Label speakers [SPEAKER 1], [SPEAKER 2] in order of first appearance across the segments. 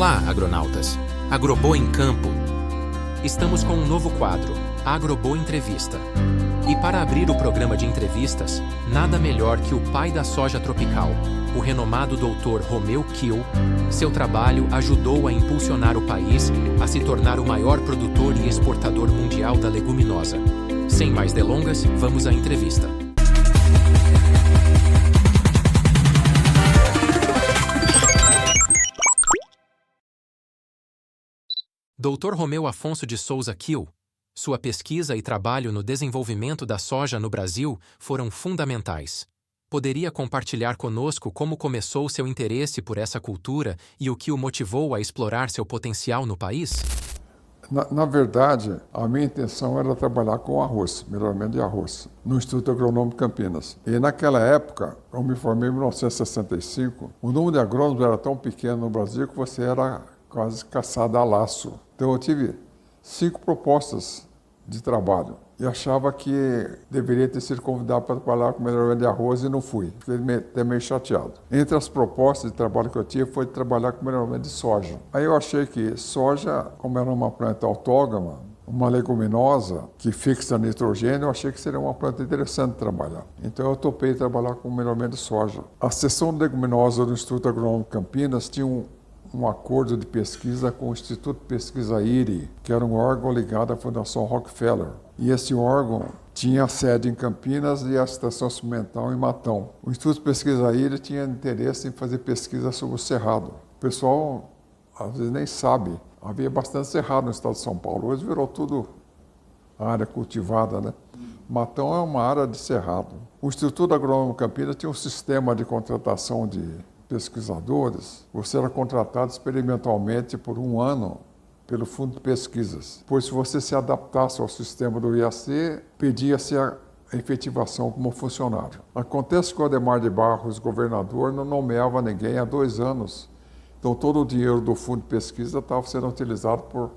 [SPEAKER 1] Olá, agronautas! Agroboa em Campo. Estamos com um novo quadro, Agroboa Entrevista. E para abrir o programa de entrevistas, nada melhor que o pai da soja tropical, o renomado Dr. Romeu Kiel. Seu trabalho ajudou a impulsionar o país a se tornar o maior produtor e exportador mundial da leguminosa. Sem mais delongas, vamos à entrevista. Dr. Romeu Afonso de Souza Kiel. Sua pesquisa e trabalho no desenvolvimento da soja no Brasil foram fundamentais. Poderia compartilhar conosco como começou seu interesse por essa cultura e o que o motivou a explorar seu potencial no país?
[SPEAKER 2] Na verdade, a minha intenção era trabalhar com arroz, melhoramento de arroz, no Instituto Agronômico de Campinas. E naquela época, eu me formei em 1965, o número de agrônomos era tão pequeno no Brasil que você era quase caçado a laço. Então eu tive 5 propostas de trabalho e achava que deveria ter sido convidado para trabalhar com melhoramento de arroz e não fui. Fiquei até meio chateado. Entre as propostas de trabalho que eu tive foi trabalhar com melhoramento de soja. Aí eu achei que soja, como era uma planta autógama, uma leguminosa que fixa nitrogênio, eu achei que seria uma planta interessante de trabalhar. Então eu topei trabalhar com melhoramento de soja. A seção de leguminosa do Instituto Agronômico de Campinas tinha um acordo de pesquisa com o Instituto de Pesquisa IRI, que era um órgão ligado à Fundação Rockefeller. E esse órgão tinha sede em Campinas e a estação experimental em Matão. O Instituto de Pesquisa IRI tinha interesse em fazer pesquisa sobre o cerrado. O pessoal, às vezes, nem sabe. Havia bastante cerrado no estado de São Paulo. Hoje virou tudo área cultivada, né? Matão é uma área de cerrado. O Instituto Agronômico Campinas tinha um sistema de contratação de pesquisadores. Você era contratado experimentalmente por 1 ano pelo Fundo de Pesquisas. Pois se você se adaptasse ao sistema do IAC, pedia-se a efetivação como funcionário. Acontece que o Adhemar de Barros, governador, não nomeava ninguém há 2 anos. Então todo o dinheiro do Fundo de Pesquisa estava sendo utilizado por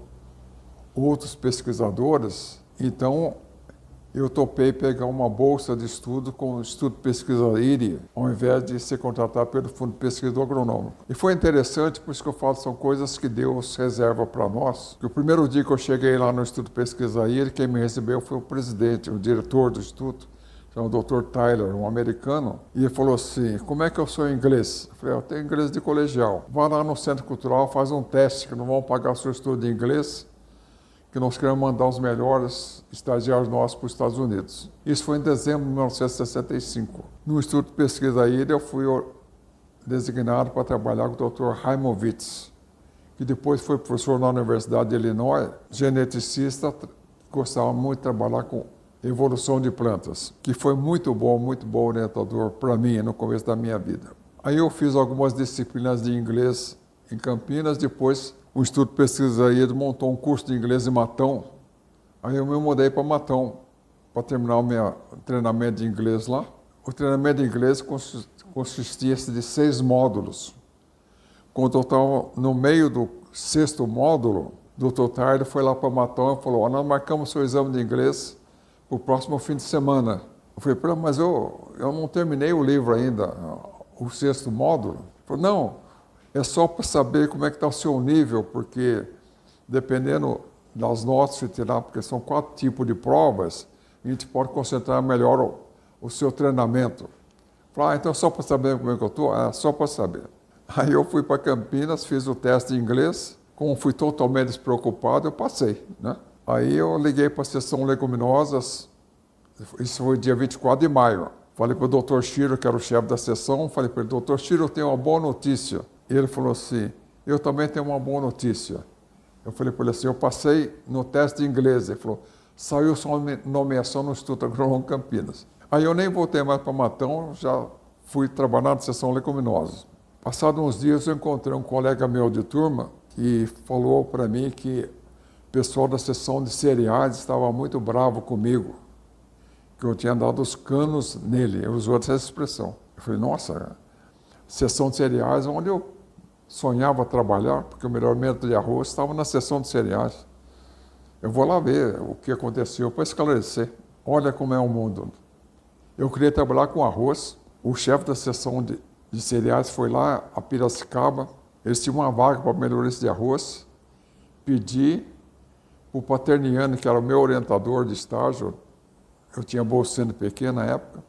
[SPEAKER 2] outros pesquisadores. Então eu topei pegar uma bolsa de estudo com o Instituto de Pesquisa IRI, ao invés de ser contratado pelo Fundo de Pesquisa do Agronômico. E foi interessante, por isso que eu falo, são coisas que Deus reserva para nós. Que o primeiro dia que eu cheguei lá no Instituto de Pesquisa IRI, quem me recebeu foi o presidente, o diretor do Instituto, chamado Dr. Tyler, um americano, e ele falou assim: como é que eu sou em inglês? Eu falei: eu tenho inglês de colegial. Vai lá no Centro Cultural, faz um teste, que não vão pagar o seu estudo de inglês, que nós queremos mandar os melhores estagiários nossos para os Estados Unidos. Isso foi em dezembro de 1965. No Instituto de Pesquisa IRI, eu fui designado para trabalhar com o Dr. Heimovitz, que depois foi professor na Universidade de Illinois, geneticista, gostava muito de trabalhar com evolução de plantas, que foi muito bom orientador para mim no começo da minha vida. Aí eu fiz algumas disciplinas de inglês em Campinas, depois o Instituto de Pesquisa IRI montou um curso de inglês em Matão. Aí eu me mudei para Matão, para terminar o meu treinamento de inglês lá. O treinamento de inglês consistia de 6 módulos. Quando eu estava no meio do 6º módulo, o Dr. Tyler foi lá para Matão e falou: nós marcamos seu exame de inglês para o próximo fim de semana. Eu falei: mas eu não terminei o livro ainda, o 6º módulo. Ele falou: não. É só para saber como é que está o seu nível, porque dependendo das notas que tirar, porque são 4 tipos de provas, a gente pode concentrar melhor o seu treinamento. Falei: então é só para saber como é que eu estou? É só para saber. Aí eu fui para Campinas, fiz o teste de inglês, como fui totalmente despreocupado, eu passei, né? Aí eu liguei para a seção leguminosas, isso foi dia 24 de maio. Falei para o Dr. Chiro, que era o chefe da seção, falei para ele: Dr. Chiro, eu tenho uma boa notícia. Ele falou assim: eu também tenho uma boa notícia. Eu falei para ele assim: eu passei no teste de inglês. Ele falou: saiu sua nomeação no Instituto Agronômico Campinas. Aí eu nem voltei mais para Matão, já fui trabalhar na seção leguminosa. Passados uns dias eu encontrei um colega meu de turma que falou para mim que o pessoal da seção de cereais estava muito bravo comigo, que eu tinha dado os canos nele. Ele usou essa expressão. Eu falei: nossa, seção de cereais, onde eu sonhava trabalhar, porque o melhoramento de arroz estava na seção de cereais. Eu vou lá ver o que aconteceu para esclarecer. Olha como é o mundo. Eu queria trabalhar com arroz. O chefe da seção de cereais foi lá a Piracicaba, Eles tinham uma vaga para melhorista de arroz. Pedi para o Paterniano, que era o meu orientador de estágio, eu tinha bolsa pequena na época,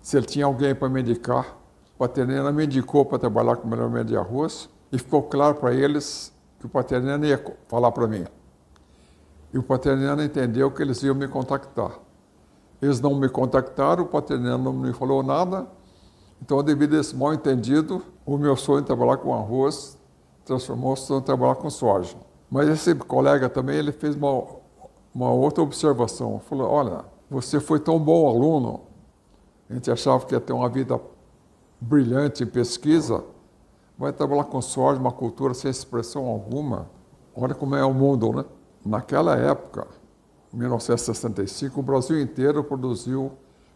[SPEAKER 2] se ele tinha alguém para me indicar. O Paterniano me indicou para trabalhar com melhoramento de arroz e ficou claro para eles que o Paterniano ia falar para mim. E o Paterniano entendeu que eles iam me contactar. Eles não me contactaram, o Paterniano não me falou nada. Então, devido a esse mal entendido, o meu sonho de trabalhar com arroz transformou-se em trabalhar com soja. Mas esse colega também, ele fez uma outra observação. Falou, olha, você foi tão bom aluno, a gente achava que ia ter uma vida brilhante em pesquisa, vai trabalhar com soja, uma cultura sem expressão alguma. Olha como é o mundo, né? Naquela época, em 1965, o Brasil inteiro produziu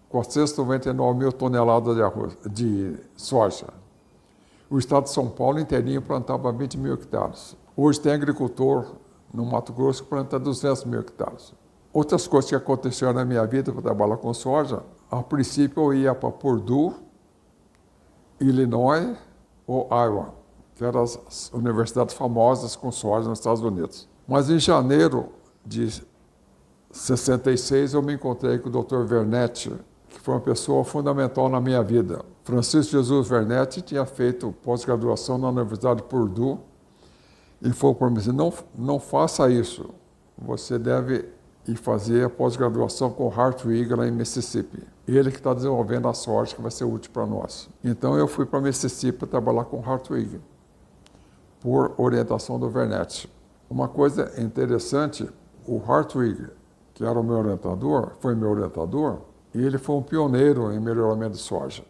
[SPEAKER 2] 499 mil toneladas de arroz, de soja. O estado de São Paulo inteirinho plantava 20 mil hectares. Hoje tem agricultor no Mato Grosso que planta 200 mil hectares. Outras coisas que aconteceram na minha vida para trabalhar com soja, a princípio eu ia para Purdue, Illinois ou Iowa, que eram as universidades famosas com soja nos Estados Unidos. Mas em janeiro de 66 eu me encontrei com o Dr. Vernetti, que foi uma pessoa fundamental na minha vida. Francisco Jesus Vernetti tinha feito pós-graduação na Universidade de Purdue e falou para mim assim, não faça isso, você deve ir fazer a pós-graduação com o Hartwig lá em Mississippi. Ele que está desenvolvendo a soja que vai ser útil para nós. Então eu fui para Mississippi para trabalhar com o Hartwig, por orientação do Vernetti. Uma coisa interessante, o Hartwig, que era o meu orientador, foi meu orientador, e ele foi um pioneiro em melhoramento de soja.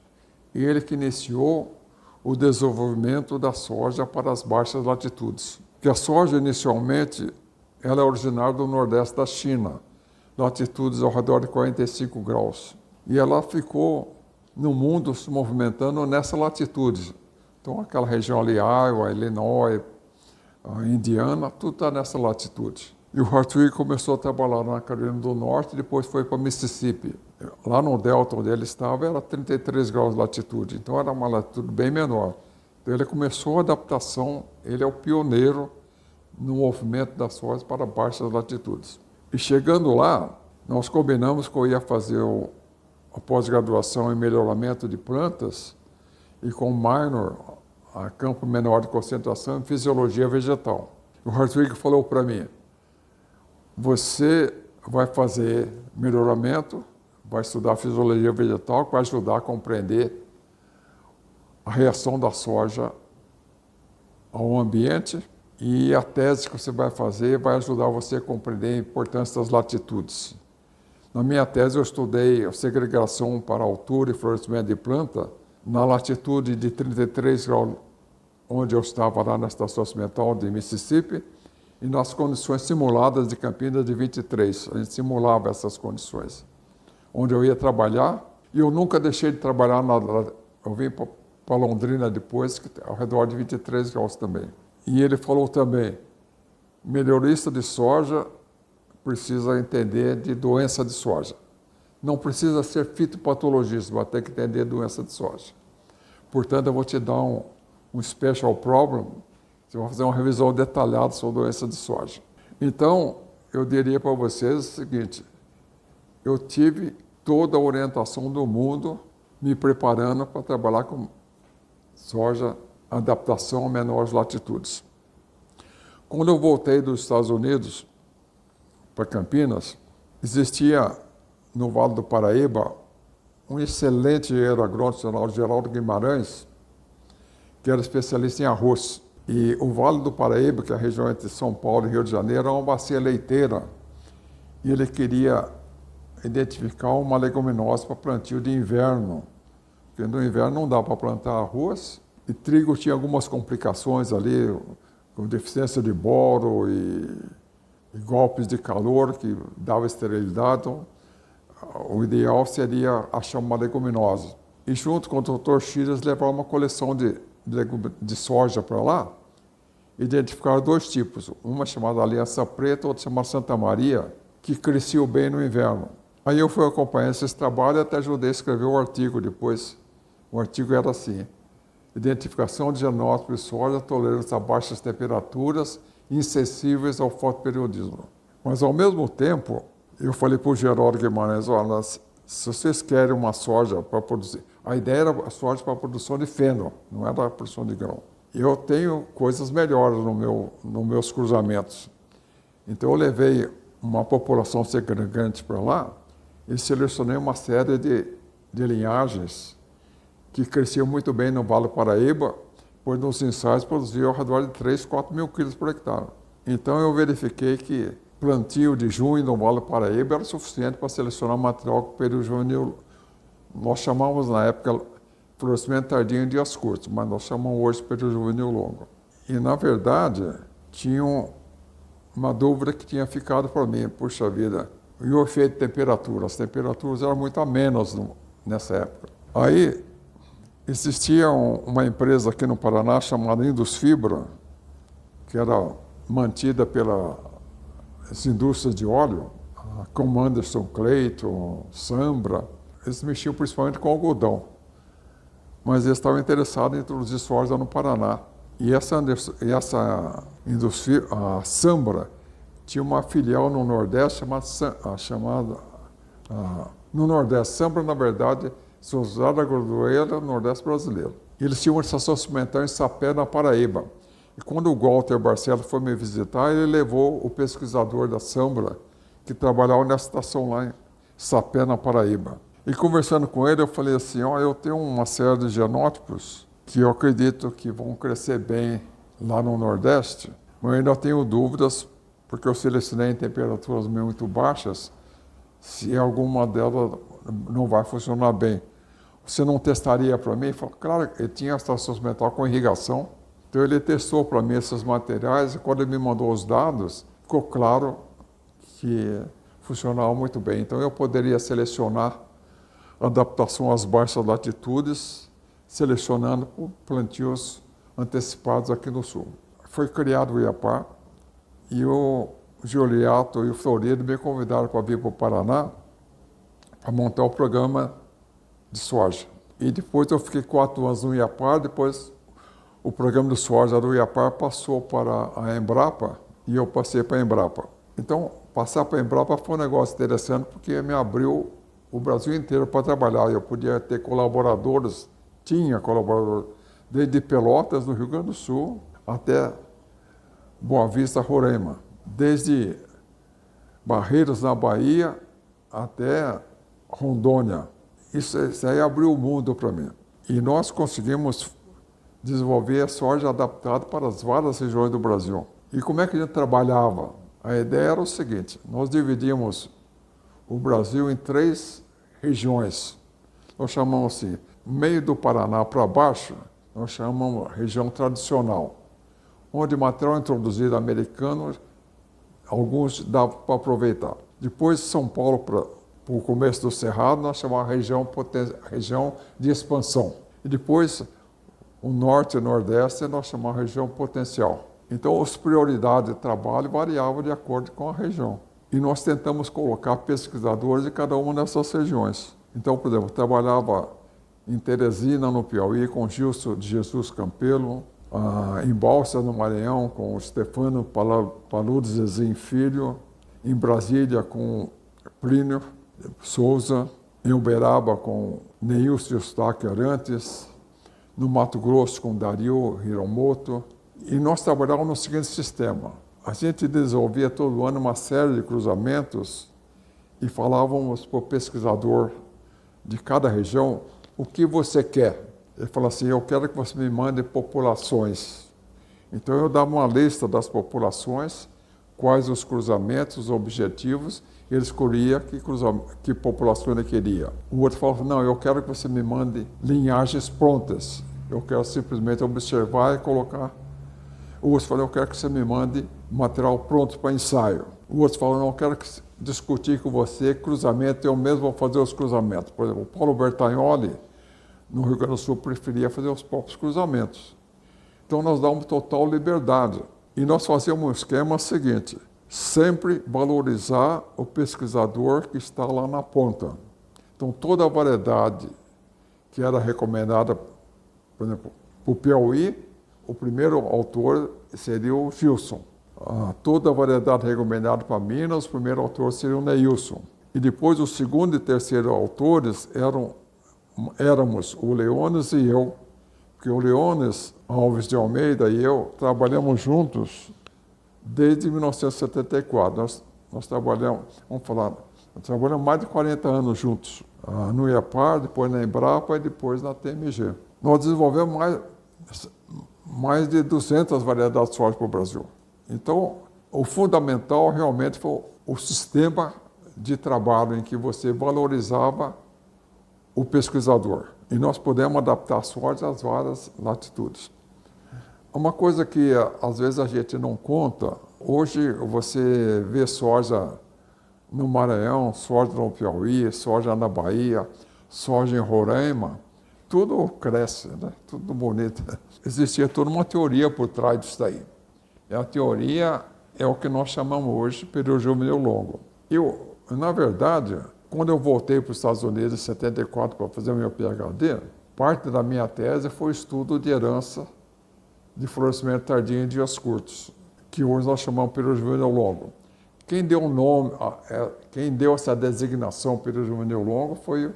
[SPEAKER 2] E ele que iniciou o desenvolvimento da soja para as baixas latitudes. Porque a soja, inicialmente, ela é originária do nordeste da China, latitudes ao redor de 45 graus. E ela ficou no mundo se movimentando nessa latitude. Então, aquela região ali, Iowa, Illinois, Indiana, tudo está nessa latitude. E o Hartwig começou a trabalhar na Carolina do Norte e depois foi para Mississippi. Lá no delta onde ele estava era 33 graus de latitude, então era uma latitude bem menor. Então ele começou a adaptação, ele é o pioneiro no movimento das sojas para baixas latitudes. E chegando lá, nós combinamos que eu ia fazer a pós-graduação em melhoramento de plantas e com minor, a campo menor de concentração em fisiologia vegetal. O Hartwig falou para mim, você vai fazer melhoramento, vai estudar fisiologia vegetal, que vai ajudar a compreender a reação da soja ao ambiente e a tese que você vai fazer vai ajudar você a compreender a importância das latitudes. Na minha tese eu estudei a segregação para altura e florescimento de planta na latitude de 33 graus, onde eu estava lá na estação experimental de Mississippi, e nas condições simuladas de Campinas de 23. A gente simulava essas condições, onde eu ia trabalhar, e eu nunca deixei de trabalhar eu vim para Londrina depois, que ao redor de 23 graus também. E ele falou também, melhorista de soja precisa entender de doença de soja. Não precisa ser fitopatologista, vai ter que entender doença de soja. Portanto, eu vou te dar um special problem, você vai fazer uma revisão detalhada sobre a doença de soja. Então, eu diria para vocês o seguinte, eu tive toda a orientação do mundo me preparando para trabalhar com soja, adaptação a menores latitudes. Quando eu voltei dos Estados Unidos para Campinas, existia no Vale do Paraíba um excelente engenheiro agrônomo chamado Geraldo Guimarães, que era especialista em arroz. E o Vale do Paraíba, que é a região entre São Paulo e Rio de Janeiro, é uma bacia leiteira. E ele queria identificar uma leguminosa para plantio de inverno. Porque no inverno não dá para plantar arroz. E trigo tinha algumas complicações ali, com deficiência de boro e golpes de calor que dava esterilidade. Então, o ideal seria achar uma leguminosa. E junto com o Dr. Chiras levar uma coleção de soja para lá, identificaram dois tipos, uma chamada Aliança Preta, outra chamada Santa Maria, que cresciam bem no inverno. Aí eu fui acompanhando esse trabalho e até ajudei a escrever o artigo depois. O artigo era assim, identificação de genótipos de soja tolerantes a baixas temperaturas, insensíveis ao fotoperiodismo. Mas, ao mesmo tempo, eu falei para o Geraldo Guimarães, olha, se vocês querem uma soja para produzir... A ideia era a soja para a produção de feno, não era a produção de grão. Eu tenho coisas melhores nos meus cruzamentos. Então, eu levei uma população segregante para lá e selecionei uma série de linhagens que cresciam muito bem no Vale do Paraíba, pois nos ensaios produziam ao redor de 3, 4 mil quilos por hectare. Então, eu verifiquei que plantio de junho no Vale do Paraíba era suficiente para selecionar material com período juvenil. Nós chamamos na época florescimento tardio em dias curtos, mas nós chamamos hoje de período juvenil longo. E, na verdade, tinha uma dúvida que tinha ficado para mim, puxa vida, e o efeito de temperatura? As temperaturas eram muito amenas nessa época. Aí, existia uma empresa aqui no Paraná chamada Indusfibra, que era mantida pelas indústrias de óleo, como Anderson Clayton, Sambra. Eles mexiam principalmente com algodão, mas eles estavam interessados em introduzir soja no Paraná. E essa indústria, a Sambra, tinha uma filial no Nordeste chamada no Nordeste. Sambra, na verdade, Sociedade Agrodureira no Nordeste brasileiro. E eles tinham uma estação cimental em Sapé, na Paraíba. E quando o Walter Barcelos foi me visitar, ele levou o pesquisador da Sambra, que trabalhava nessa estação lá em Sapé, na Paraíba. E conversando com ele, eu falei assim, eu tenho uma série de genótipos que eu acredito que vão crescer bem lá no Nordeste, mas eu ainda tenho dúvidas, porque eu selecionei em temperaturas muito baixas, se alguma delas não vai funcionar bem. Você não testaria para mim? Ele falou, claro, ele tinha a estação cimental com irrigação, então ele testou para mim esses materiais, e quando ele me mandou os dados, ficou claro que funcionava muito bem. Então eu poderia selecionar adaptação às baixas latitudes, selecionando plantios antecipados aqui no sul. Foi criado o IAPAR e o Giuliato e o Florido me convidaram para vir para o Paraná para montar o programa de soja. E depois eu fiquei 4 anos no IAPAR, depois o programa de soja do IAPAR passou para a Embrapa e eu passei para a Embrapa. Então, passar para a Embrapa foi um negócio interessante porque me abriu o Brasil inteiro para trabalhar. Eu podia ter colaboradores, tinha colaboradores, desde Pelotas, no Rio Grande do Sul, até Boa Vista, Roraima. Desde Barreiros, na Bahia, até Rondônia. Isso aí abriu o mundo para mim. E nós conseguimos desenvolver a soja adaptada para as várias regiões do Brasil. E como é que a gente trabalhava? A ideia era o seguinte, nós dividimos o Brasil em 3 regiões. Nós chamamos assim, meio do Paraná para baixo, nós chamamos região tradicional, onde material introduzido americano, alguns dá para aproveitar. Depois, São Paulo para o começo do Cerrado, nós chamamos região de expansão. E depois, o Norte e o Nordeste, nós chamamos região potencial. Então, as prioridades de trabalho variavam de acordo com a região. E nós tentamos colocar pesquisadores de cada uma dessas regiões. Então, por exemplo, trabalhava em Teresina, no Piauí, com Gilson de Jesus Campelo, em Balsas, no Maranhão, com o Stefano Paludes Zezin Filho, em Brasília, com Plínio Souza, em Uberaba, com Neilson Eustáquio Arantes, no Mato Grosso, com Dario Hiromoto. E nós trabalhávamos no seguinte sistema. A gente desenvolvia todo ano uma série de cruzamentos e falávamos para o pesquisador de cada região o que você quer. Ele falou assim, eu quero que você me mande populações. Então eu dava uma lista das populações, quais os cruzamentos, os objetivos, e ele escolhia que população ele queria. O outro falou, não, eu quero que você me mande linhagens prontas. Eu quero simplesmente observar e colocar. O outro falou, eu quero que você me mande material pronto para ensaio. O outro falou, não, eu quero discutir com você cruzamento, eu mesmo vou fazer os cruzamentos. Por exemplo, o Paulo Bertagnoli, no Rio Grande do Sul, preferia fazer os próprios cruzamentos. Então, nós dávamos total liberdade. E nós fazíamos um esquema seguinte, sempre valorizar o pesquisador que está lá na ponta. Então, toda a variedade que era recomendada, por exemplo, O Piauí, o primeiro autor seria o Gilson. Toda a variedade recomendada para Minas, o primeiro autor seria o Neilson. E depois o segundo e terceiro autores éramos o Leones e eu, porque o Leones Alves de Almeida e eu trabalhamos juntos desde 1974. Nós trabalhamos, trabalhamos mais de 40 anos juntos, no IAPAR, depois na Embrapa e depois na TMG. Nós desenvolvemos mais de 200 variedades de soja para o Brasil. Então, o fundamental realmente foi o sistema de trabalho em que você valorizava o pesquisador. E nós pudemos adaptar a soja às várias latitudes. Uma coisa que às vezes a gente não conta, hoje você vê soja no Maranhão, soja no Piauí, soja na Bahia, soja em Roraima, tudo cresce, né? Tudo bonito. Existia toda uma teoria por trás disso daí. E a teoria é o que nós chamamos hoje de período juvenil longo. Na verdade, quando eu voltei para os Estados Unidos em 74 para fazer o meu PhD, parte da minha tese foi o estudo de herança de florescimento tardio em dias curtos, que hoje nós chamamos de período juvenil longo. Quem deu o nome, quem deu essa designação período juvenil longo foi o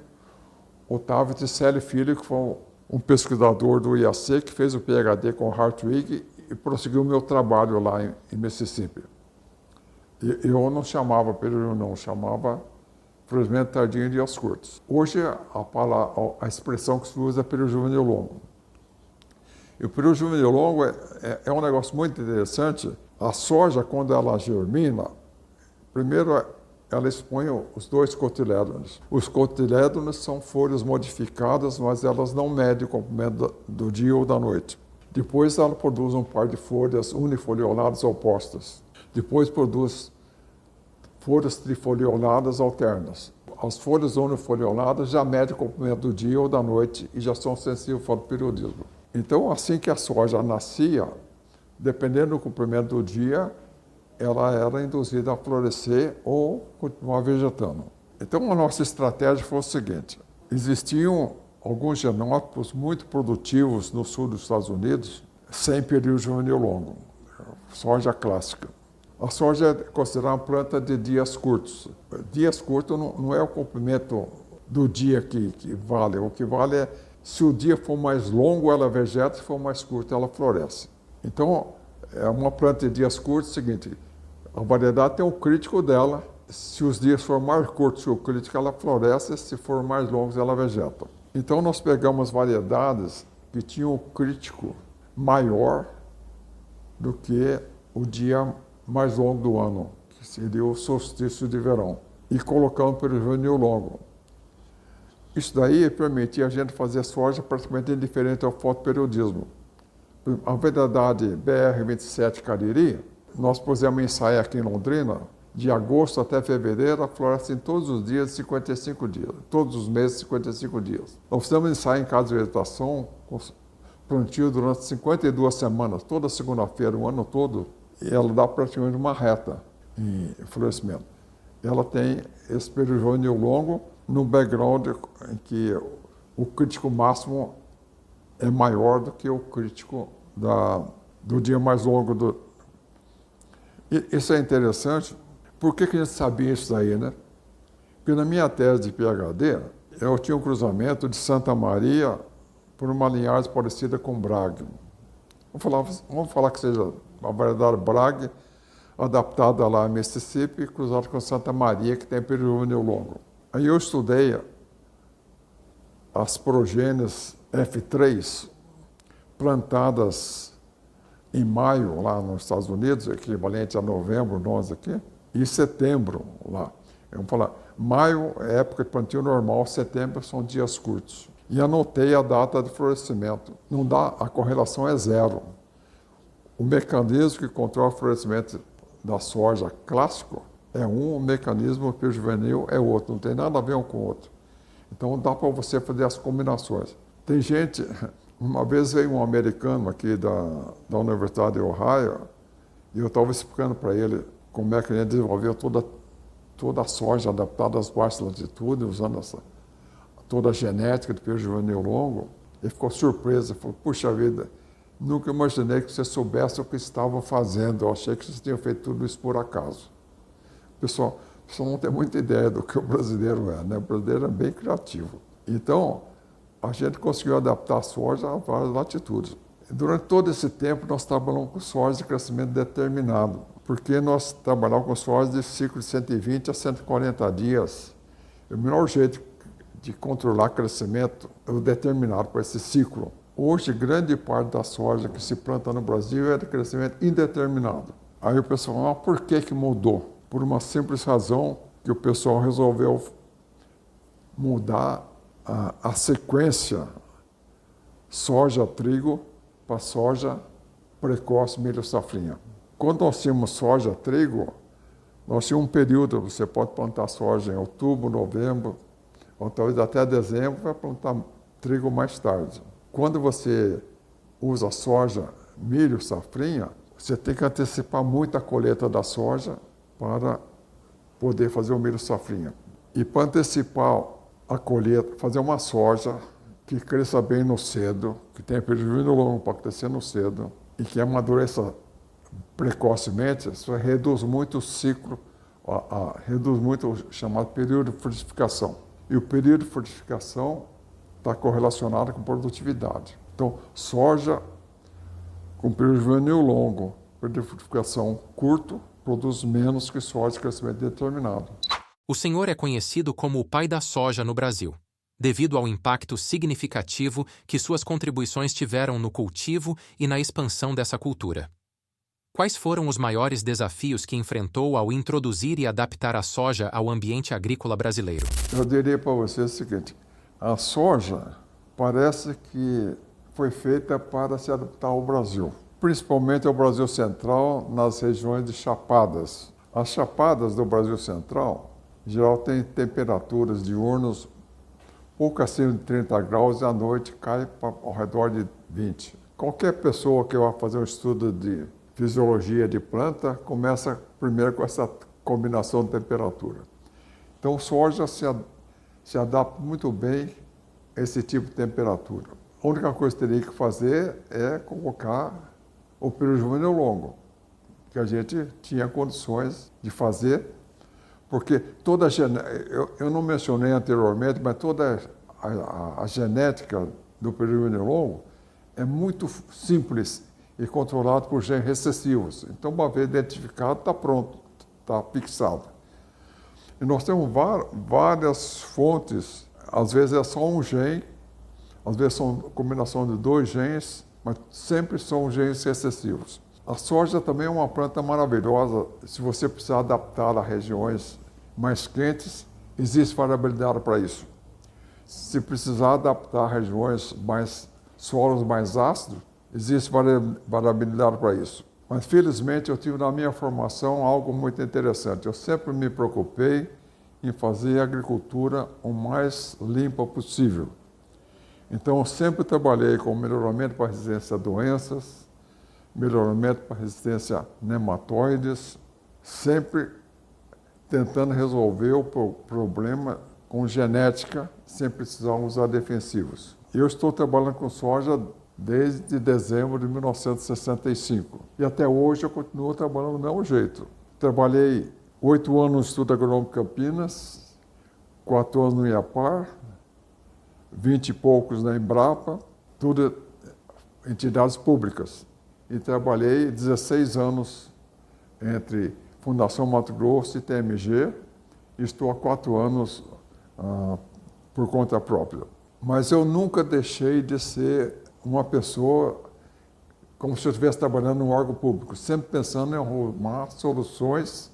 [SPEAKER 2] Otávio Ticelli Filho, que foi um pesquisador do IAC, que fez o PhD com Hartwig e prosseguiu o meu trabalho lá em Mississippi. Eu não chamava período, não, chamava florescimento tardio em dias curtos. Hoje, a expressão que se usa é período juvenil longo. E o período juvenil longo é um negócio muito interessante. A soja, quando ela germina, primeiro ela expõe os dois cotilédones. Os cotilédones são folhas modificadas, mas elas não medem o comprimento do dia ou da noite. Depois ela produz um par de folhas unifolioladas opostas. Depois produz folhas trifolioladas alternas. As folhas unifolioladas já medem o comprimento do dia ou da noite e já são sensíveis ao fotoperiodismo. Então, assim que a soja nascia, dependendo do comprimento do dia, ela era induzida a florescer ou continuar vegetando. Então, a nossa estratégia foi o seguinte: existiam alguns genótipos muito produtivos no sul dos Estados Unidos, sem período juvenil longo, soja clássica. A soja é considerada uma planta de dias curtos. Dias curtos não é o comprimento do dia que vale. O que vale é se o dia for mais longo, ela vegeta, se for mais curto, ela floresce. Então, é uma planta de dias curtos, é o seguinte: a variedade tem um crítico dela. Se os dias forem mais curtos que o crítico, ela floresce. Se for mais longos, ela vegeta. Então, nós pegamos variedades que tinham um crítico maior do que o dia mais longo do ano, que seria o solstício de verão, e colocamos período juvenil longo. Isso daí permitia a gente fazer soja praticamente indiferente ao fotoperiodismo. A variedade BR-27 Cariri, nós pusemos ensaio aqui em Londrina, de agosto até fevereiro, ela floresce em todos os dias, 55 dias. Todos os meses, 55 dias. Nós fizemos ensaio em casa de vegetação, com plantio durante 52 semanas, toda segunda-feira, o ano todo, e ela dá praticamente uma reta em florescimento. Ela tem esse período juvenil longo, no background em que o crítico máximo é maior do que o crítico do dia mais longo. Isso é interessante. Por que a gente sabia isso aí, né? Porque na minha tese de PhD, eu tinha um cruzamento de Santa Maria por uma linhagem parecida com Bragg. Vamos falar que seja a variedade Bragg, adaptada lá em Mississippi, cruzada com Santa Maria, que tem período juvenil longo. Aí eu estudei as progênies F3 plantadas em maio lá nos Estados Unidos, equivalente a novembro, nós aqui, e setembro lá. Vamos falar, maio é época de plantio normal, setembro são dias curtos. E anotei a data de florescimento. Não dá, a correlação é zero. O mecanismo que controla o florescimento da soja clássico é um, o mecanismo juvenil é outro, não tem nada a ver um com o outro. Então dá para você fazer as combinações. Tem gente, uma vez veio um americano aqui da Universidade de Ohio, e eu estava explicando para ele como é que ele desenvolveu toda a soja adaptada às baixas latitudes, usando toda a genética do período juvenil longo. Ele ficou surpreso, falou, puxa vida, nunca imaginei que você soubesse o que estavam fazendo, eu achei que vocês tinham feito tudo isso por acaso. Pessoal não tem muita ideia do que o brasileiro é, né? O brasileiro é bem criativo. Então, a gente conseguiu adaptar a soja a várias latitudes. Durante todo esse tempo, nós trabalhamos com soja de crescimento determinado, porque nós trabalhamos com soja de ciclo de 120 a 140 dias. O melhor jeito de controlar crescimento é o determinado para esse ciclo. Hoje, grande parte da soja que se planta no Brasil é de crescimento indeterminado. Aí o pessoal fala, por que mudou? Por uma simples razão que o pessoal resolveu mudar a sequência soja-trigo para soja precoce milho-safrinha. Quando nós tínhamos soja-trigo, nós tínhamos um período, você pode plantar soja em outubro, novembro, ou talvez até dezembro, vai plantar trigo mais tarde. Quando você usa soja, milho, safrinha, você tem que antecipar muito a colheita da soja para poder fazer o milho safrinha. E para antecipar a colheita, fazer uma soja que cresça bem no cedo, que tenha período longo para crescer no cedo e que amadureça precocemente, isso reduz muito o ciclo, reduz muito o chamado período de frutificação. E o período de frutificação está correlacionado com produtividade. Então, soja com período juvenil longo, período de frutificação curto, produz menos que soja de crescimento determinado.
[SPEAKER 1] O senhor é conhecido como o pai da soja no Brasil, devido ao impacto significativo que suas contribuições tiveram no cultivo e na expansão dessa cultura. Quais foram os maiores desafios que enfrentou ao introduzir e adaptar a soja ao ambiente agrícola brasileiro?
[SPEAKER 2] Eu diria para você o seguinte, a soja parece que foi feita para se adaptar ao Brasil, principalmente ao Brasil Central, nas regiões de chapadas. As chapadas do Brasil Central, em geral, têm temperaturas diurnas pouco acima de 30 graus e à noite cai ao redor de 20. Qualquer pessoa que vá fazer um estudo de fisiologia de planta começa primeiro com essa combinação de temperatura. Então, soja se adapta muito bem a esse tipo de temperatura. A única coisa que teria que fazer é colocar o período juvenil longo, que a gente tinha condições de fazer, porque toda eu não mencionei anteriormente, mas toda a genética do período juvenil longo é muito simples e controlado por genes recessivos. Então, uma vez identificado, está pronto, está fixado. E nós temos várias fontes, às vezes é só um gene, às vezes são combinação de 2 genes, mas sempre são genes recessivos. A soja também é uma planta maravilhosa, se você precisar adaptar a regiões mais quentes, existe variabilidade para isso. Se precisar adaptar a regiões solos mais ácidos, existe variabilidade para isso. Mas, felizmente, eu tive na minha formação algo muito interessante. Eu sempre me preocupei em fazer a agricultura o mais limpa possível. Então, eu sempre trabalhei com melhoramento para resistência a doenças, melhoramento para resistência a nematóides, sempre tentando resolver o problema com genética, sem precisar usar defensivos. Eu estou trabalhando com soja desde dezembro de 1965. E até hoje eu continuo trabalhando do mesmo jeito. Trabalhei 8 anos no Instituto Agronômico Campinas, 4 anos no IAPAR, 20 e poucos na Embrapa, tudo entidades públicas. E trabalhei 16 anos entre Fundação Mato Grosso e TMG, e estou há 4 anos por conta própria. Mas eu nunca deixei de ser uma pessoa como se eu estivesse trabalhando num órgão público, sempre pensando em arrumar soluções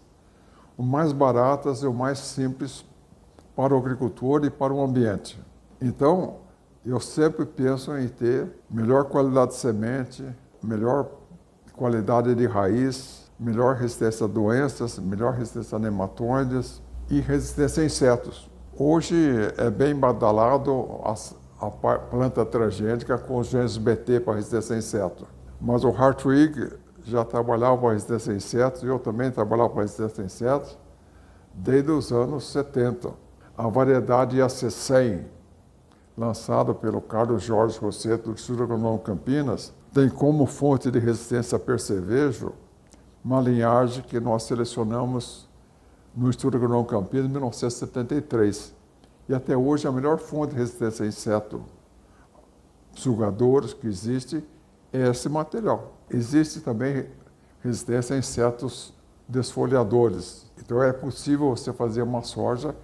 [SPEAKER 2] o mais baratas e o mais simples para o agricultor e para o ambiente. Então, eu sempre penso em ter melhor qualidade de semente, melhor qualidade de raiz, melhor resistência a doenças, melhor resistência a nematóides e resistência a insetos. Hoje é bem badalado a planta transgênica com os genes BT para resistência a inseto. Mas o Hartwig já trabalhava para resistência a insetos e eu também trabalhava para resistência a insetos desde os anos 70. A variedade IAC100 lançado pelo Carlos Jorge Rosseto do Instituto Agronômico Campinas, tem como fonte de resistência a percevejo uma linhagem que nós selecionamos no Instituto Agronômico Campinas em 1973. E até hoje a melhor fonte de resistência a inseto sugadores que existe é esse material. Existe também resistência a insetos desfoliadores. Então é possível você fazer uma soja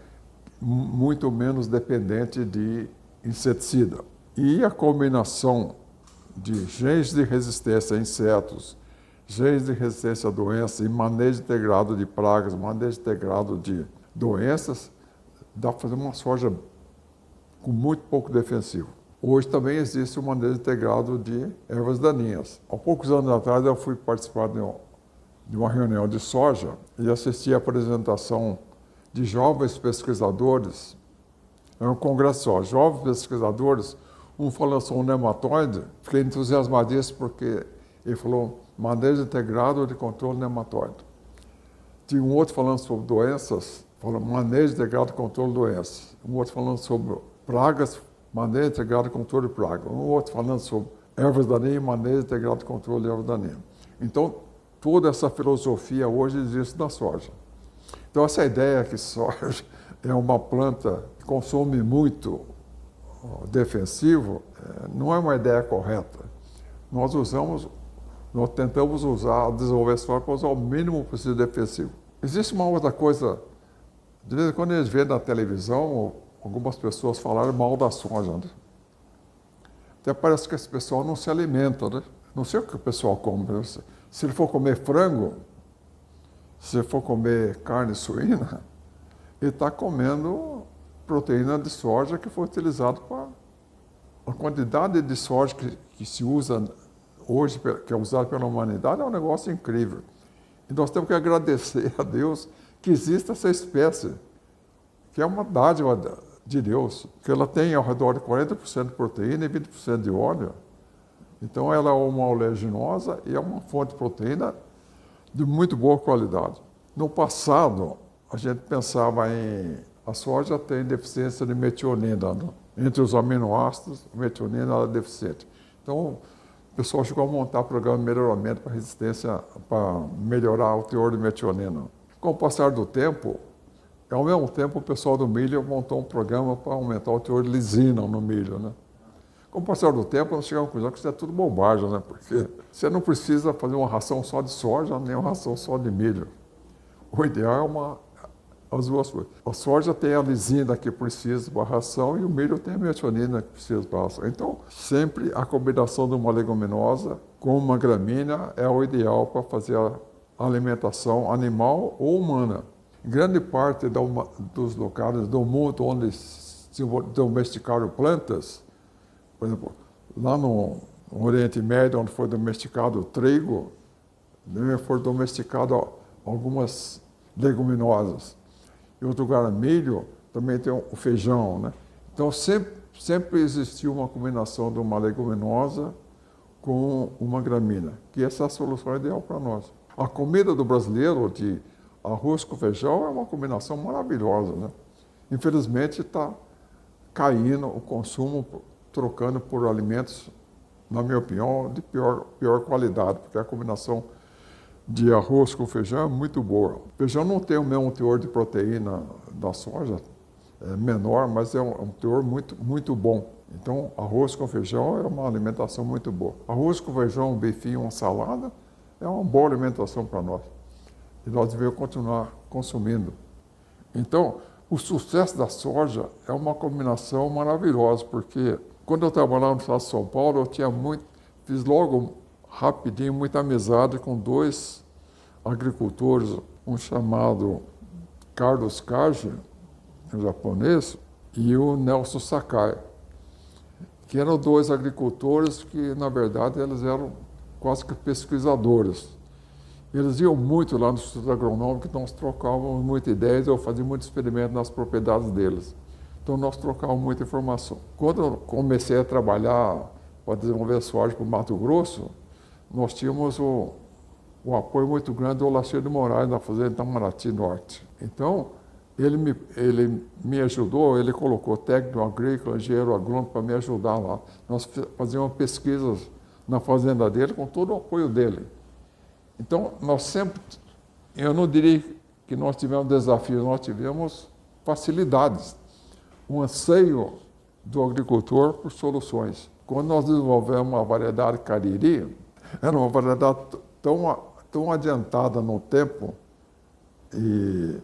[SPEAKER 2] muito menos dependente de inseticida. E a combinação de genes de resistência a insetos, genes de resistência a doenças e manejo integrado de pragas, manejo integrado de doenças, dá para fazer uma soja com muito pouco defensivo. Hoje também existe um manejo integrado de ervas daninhas. Há poucos anos atrás eu fui participar de uma reunião de soja e assisti a apresentação de jovens pesquisadores. Era um congresso só, jovens pesquisadores, um falando sobre um nematóide, fiquei entusiasmadíssimo porque ele falou manejo integrado de controle nematóide. Tinha um outro falando sobre doenças, falou manejo integrado de controle de doenças. Um outro falando sobre pragas, manejo integrado de controle de pragas. Um outro falando sobre ervas daninhas, manejo integrado de controle de ervas daninhas. Então, toda essa filosofia hoje existe na soja. Então, essa ideia que soja é uma planta que consome muito defensivo, não é uma ideia correta. Nós tentamos desenvolver soja para usar o mínimo possível defensivo. Existe uma outra coisa, de vez em quando a gente vê na televisão, algumas pessoas falarem mal da soja, né? Até parece que esse pessoal não se alimenta, né? Não sei o que o pessoal come. Se ele for comer frango, se ele for comer carne suína, ele está comendo proteína de soja que foi utilizada para... A quantidade de soja que se usa hoje, que é usada pela humanidade, é um negócio incrível. E nós temos que agradecer a Deus que existe essa espécie, que é uma dádiva de Deus, que ela tem ao redor de 40% de proteína e 20% de óleo. Então ela é uma oleaginosa e é uma fonte de proteína de muito boa qualidade. No passado, a gente pensava a soja tem deficiência de metionina, né? Entre os aminoácidos, a metionina é deficiente. Então, o pessoal chegou a montar programa de melhoramento para resistência, para melhorar o teor de metionina. Com o passar do tempo, ao mesmo tempo, o pessoal do milho montou um programa para aumentar o teor de lisina no milho, né? Com o passar do tempo, nós chegamos à conclusão que isso é tudo bobagem, né? Porque você não precisa fazer uma ração só de soja, nem uma ração só de milho. O ideal é as duas coisas. A soja tem a lisina que precisa para a ração e o milho tem a metionina que precisa para a ração. Então, sempre a combinação de uma leguminosa com uma gramínea é o ideal para fazer a alimentação animal ou humana. Em grande parte dos locais do mundo onde se domesticaram plantas, por exemplo, lá no Oriente Médio, onde foi domesticado o trigo, foi domesticado algumas leguminosas. Em outro lugar, milho, também tem o feijão, né? Então, sempre existiu uma combinação de uma leguminosa com uma gramínea, que essa é a solução ideal para nós. A comida do brasileiro de arroz com feijão é uma combinação maravilhosa, né? Infelizmente, está caindo o consumo, trocando por alimentos, na minha opinião, de pior qualidade, porque a combinação de arroz com feijão é muito boa. O feijão não tem o mesmo teor de proteína da soja, é menor, mas é um teor muito bom. Então, arroz com feijão é uma alimentação muito boa. Arroz com feijão, um bifinho, uma salada, é uma boa alimentação para nós. E nós devemos continuar consumindo. Então, o sucesso da soja é uma combinação maravilhosa, porque quando eu trabalhava no estado de São Paulo, fiz logo rapidinho muita amizade com dois agricultores, um chamado Carlos Kaji, um japonês, e o Nelson Sakai, que eram dois agricultores que, na verdade, eles eram quase que pesquisadores. Eles iam muito lá no Instituto Agronômico, então nós trocávamos muitas ideias, eu fazia muito experimento nas propriedades deles. Então nós trocávamos muita informação. Quando eu comecei a trabalhar para desenvolver soja para o Mato Grosso, nós tínhamos o apoio muito grande do Lacerda de Moraes, na fazenda Itamaraty Norte. Então, Ele me ajudou, ele colocou técnico agrícola, engenheiro agrônomo para me ajudar lá. Nós fazíamos pesquisas na fazenda dele com todo o apoio dele. Então, nós sempre, eu não diria que nós tivemos desafios, nós tivemos facilidades, um anseio do agricultor por soluções. Quando nós desenvolvemos uma variedade Cariri, era uma variedade tão adiantada no tempo e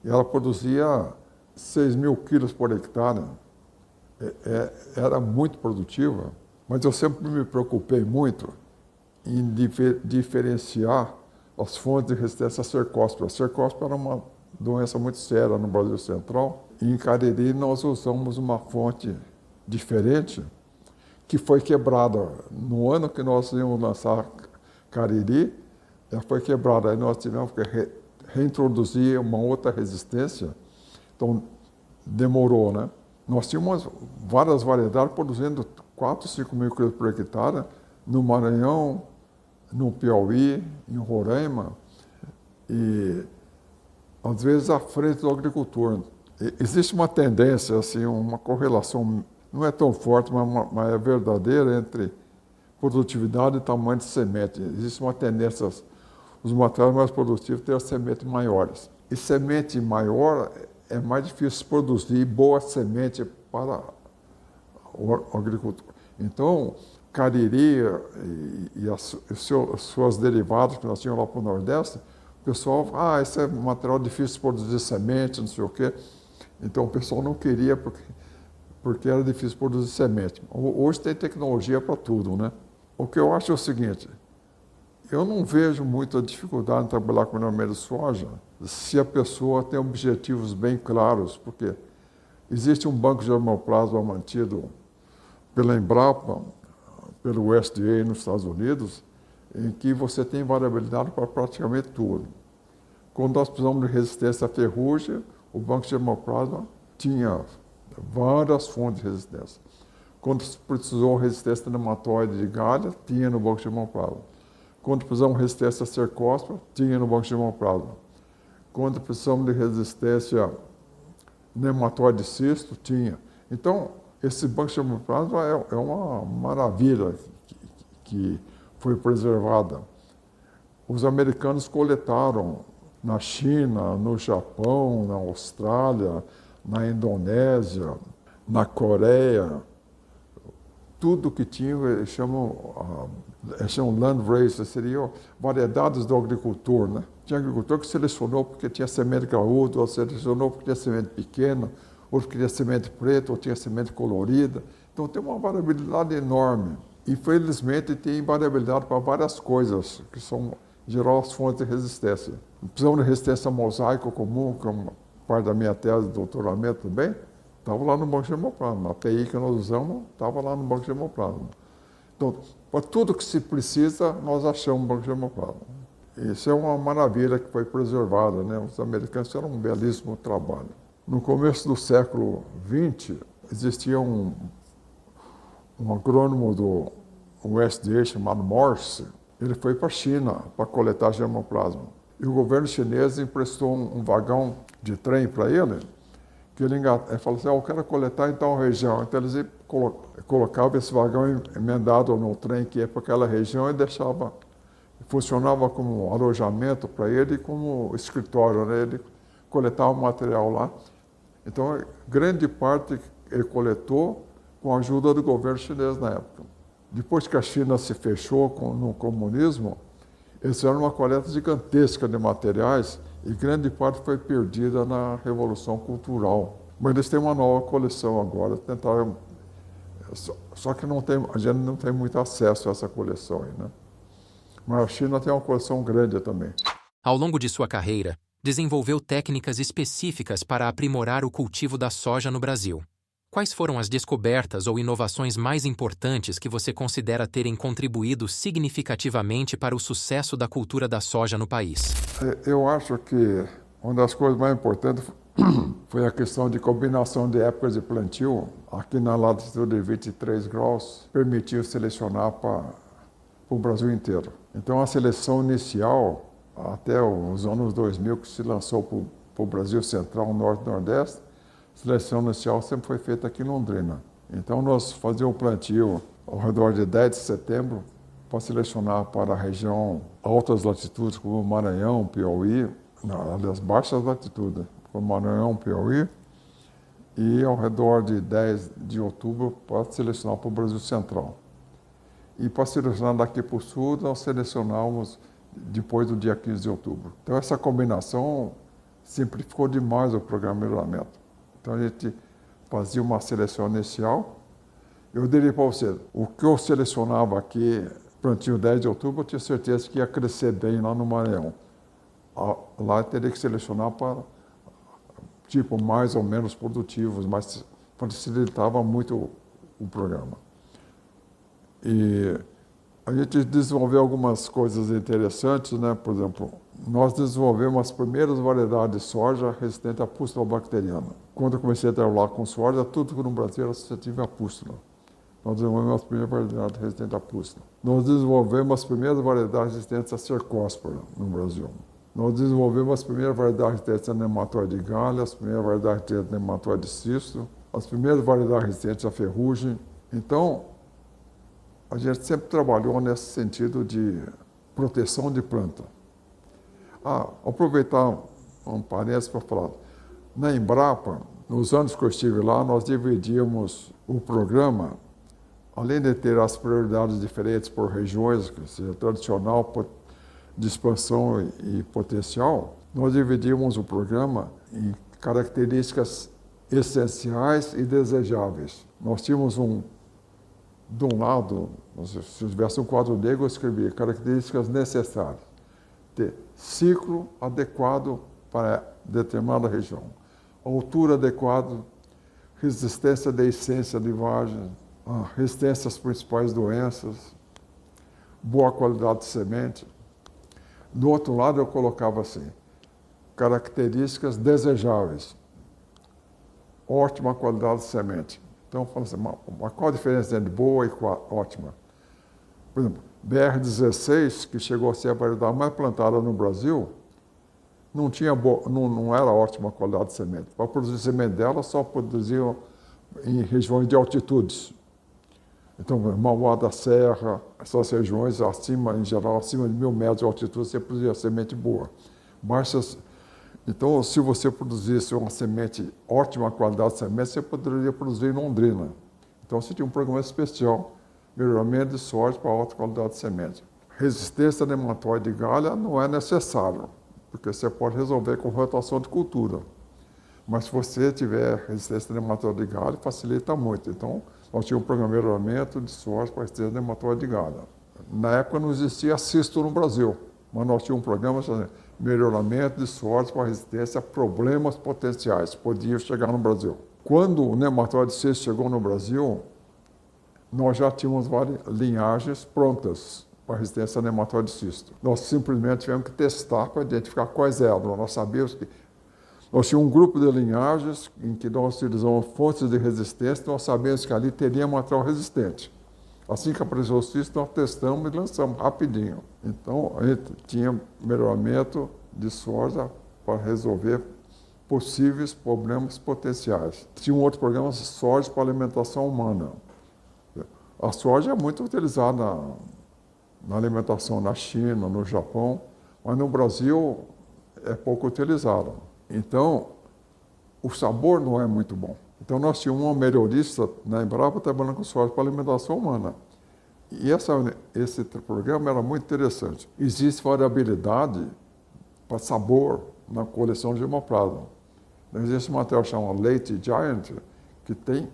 [SPEAKER 2] ela produzia 6.000 quilos por hectare. Era muito produtiva, mas eu sempre me preocupei muito em diferenciar as fontes de resistência à cercóspora. A cercóspora era uma doença muito séria no Brasil Central. E em Cariri nós usamos uma fonte diferente que foi quebrada. No ano que nós íamos lançar Cariri, ela foi quebrada. Aí nós tivemos que reintroduzir uma outra resistência. Então, demorou, né? Nós tínhamos várias variedades produzindo 4, 5 mil quilos por hectare no Maranhão, no Piauí, em Roraima, e às vezes à frente do agricultor. Existe uma tendência, assim, uma correlação, não é tão forte, mas é verdadeira, entre produtividade e tamanho de semente. Existe uma tendência, os materiais mais produtivos têm as sementes maiores. E semente maior é mais difícil produzir boa semente para o agricultor. Então, Cariri e as suas derivadas que nós tínhamos lá para o Nordeste, o pessoal, esse é material difícil de produzir semente, não sei o quê. Então, o pessoal não queria porque era difícil produzir semente. Hoje tem tecnologia para tudo, né? O que eu acho é o seguinte, eu não vejo muita dificuldade em trabalhar com melhoramento de soja se a pessoa tem objetivos bem claros, porque existe um banco de germoplasma mantido pela Embrapa, pelo USDA nos Estados Unidos, em que você tem variabilidade para praticamente tudo. Quando nós precisamos de resistência à ferrugem, o banco de germoplasma tinha várias fontes de resistência. Quando precisou de resistência nematóide de galha, tinha no banco de germoplasma. Quando precisamos de resistência à cercóspora, tinha no banco de germoplasma. Quando precisamos de resistência nematóide de cisto, tinha. Então, esse banco de germoplasma é uma maravilha que foi preservada. Os americanos coletaram na China, no Japão, na Austrália, na Indonésia, na Coreia, tudo que tinha, eles chamam land race, seriam variedades do agricultor, né? Tinha agricultor que selecionou porque tinha semente graúda, outro selecionou porque tinha semente pequena, outro queria semente preta, outro tinha semente colorida. Então tem uma variabilidade enorme. Infelizmente tem variabilidade para várias coisas, que são, em geral, as fontes de resistência. Precisamos de resistência mosaico comum, que é uma parte da minha tese de doutoramento também, estava lá no banco de germoplasma. A API que nós usamos estava lá no banco de germoplasma. Então, para tudo que se precisa, nós achamos um banco de germoplasma. Isso é uma maravilha que foi preservada, né? Os americanos fizeram um belíssimo trabalho. No começo do século XX, existia um agrônomo do USDA chamado Morse. Ele foi para a China para coletar germoplasma. E o governo chinês emprestou um vagão de trem para ele, que ele falou assim, eu quero coletar em tal região. Então eles colocavam esse vagão emendado no trem que ia para aquela região e deixava, funcionava como alojamento para ele e como escritório, né? Ele coletava o material lá. Então, grande parte ele coletou com a ajuda do governo chinês na época. Depois que a China se fechou no comunismo, eles fizeram uma coleta gigantesca de materiais e grande parte foi perdida na Revolução Cultural. Mas eles têm uma nova coleção agora, tentaram, só que a gente não tem muito acesso a essa coleção aí, né? Mas a China tem uma coleção grande também.
[SPEAKER 1] Ao longo de sua carreira, desenvolveu técnicas específicas para aprimorar o cultivo da soja no Brasil. Quais foram as descobertas ou inovações mais importantes que você considera terem contribuído significativamente para o sucesso da cultura da soja no país?
[SPEAKER 2] Eu acho que uma das coisas mais importantes foi a questão de combinação de épocas de plantio. Aqui na latitude de 23 graus, permitiu selecionar para o Brasil inteiro. Então, a seleção inicial, até os anos 2000, que se lançou para o Brasil Central, Norte e Nordeste, a seleção inicial sempre foi feita aqui em Londrina. Então nós fazíamos um plantio ao redor de 10 de setembro para selecionar para a região altas latitudes, como Maranhão, Piauí, aliás, baixas latitudes, como Maranhão, Piauí, e ao redor de 10 de outubro para selecionar para o Brasil Central. E para selecionar daqui para o Sul, nós selecionávamos depois do dia 15 de outubro. Então essa combinação simplificou demais o programa de melhoramento. Então a gente fazia uma seleção inicial. Eu diria para você, o que eu selecionava aqui, plantio 10 de outubro, eu tinha certeza que ia crescer bem lá no Maranhão. Lá eu teria que selecionar para tipo mais ou menos produtivos, mas facilitava muito o programa. E a gente desenvolveu algumas coisas interessantes, né? Por exemplo, nós desenvolvemos as primeiras variedades de soja resistente à pústula bacteriana. Quando eu comecei a trabalhar com soja, tudo que no Brasil era suscetível à pústula. Nós desenvolvemos as primeiras variedades resistentes à pústula. Nós desenvolvemos as primeiras variedades resistentes à cercóspora no Brasil. Nós desenvolvemos as primeiras variedades resistentes a nematóide de galha, as primeiras variedades resistentes a nematóide de cisto, as primeiras variedades resistentes à ferrugem. Então, a gente sempre trabalhou nesse sentido de proteção de planta. Aproveitar um parênteses para falar. Na Embrapa, nos anos que eu estive lá, nós dividíamos o programa, além de ter as prioridades diferentes por regiões, que seja tradicional, de expansão e potencial, nós dividimos o programa em características essenciais e desejáveis. Nós tínhamos de um lado, se tivesse um quadro negro, eu escrevia características necessárias. Ter ciclo adequado para determinada região, altura adequada, resistência de essência de vagem, resistência às principais doenças, boa qualidade de semente. Do outro lado, eu colocava assim, características desejáveis, ótima qualidade de semente. Então, eu falo assim, qual a diferença entre boa e ótima? Por exemplo, BR-16, que chegou a ser a variedade mais plantada no Brasil, não era ótima qualidade de semente. Para produzir semente dela, só produziam em regiões de altitudes. Então, Mauá da Serra, essas regiões acima, em geral, acima de 1.000 metros de altitude, você produzia semente boa. Então, se você produzisse uma semente, ótima qualidade de semente, você poderia produzir em Londrina. Então, você tinha um programa especial, melhoramento de soja para alta qualidade de semente. Resistência a nematóide de galha não é necessário, porque você pode resolver com rotação de cultura. Mas se você tiver resistência a nematóide de galha, facilita muito. Então, nós tínhamos um programa de melhoramento de soja para resistência a nematóide de galha. Na época não existia cisto no Brasil, mas nós tínhamos um programa de melhoramento de soja para resistência a problemas potenciais, podiam chegar no Brasil. Quando o nematóide cisto chegou no Brasil, nós já tínhamos várias linhagens prontas para resistência a nematóide cisto. Nós simplesmente tivemos que testar para identificar quais eram. Nós sabíamos que nós tínhamos um grupo de linhagens em que nós utilizamos fontes de resistência, nós sabíamos que ali teria material resistente. Assim que apareceu o cisto, nós testamos e lançamos rapidinho. Então, a gente tinha melhoramento de soja para resolver possíveis problemas potenciais. Tinha um outro programa, soja para alimentação humana. A soja é muito utilizada na alimentação na China, no Japão, mas no Brasil é pouco utilizada. Então, o sabor não é muito bom. Então, nós tínhamos uma melhorista na Embrapa trabalhando com soja para alimentação humana. E esse programa era muito interessante. Existe variabilidade para sabor na coleção de hemoprado. Existe um material chamado Leite Giant, que tem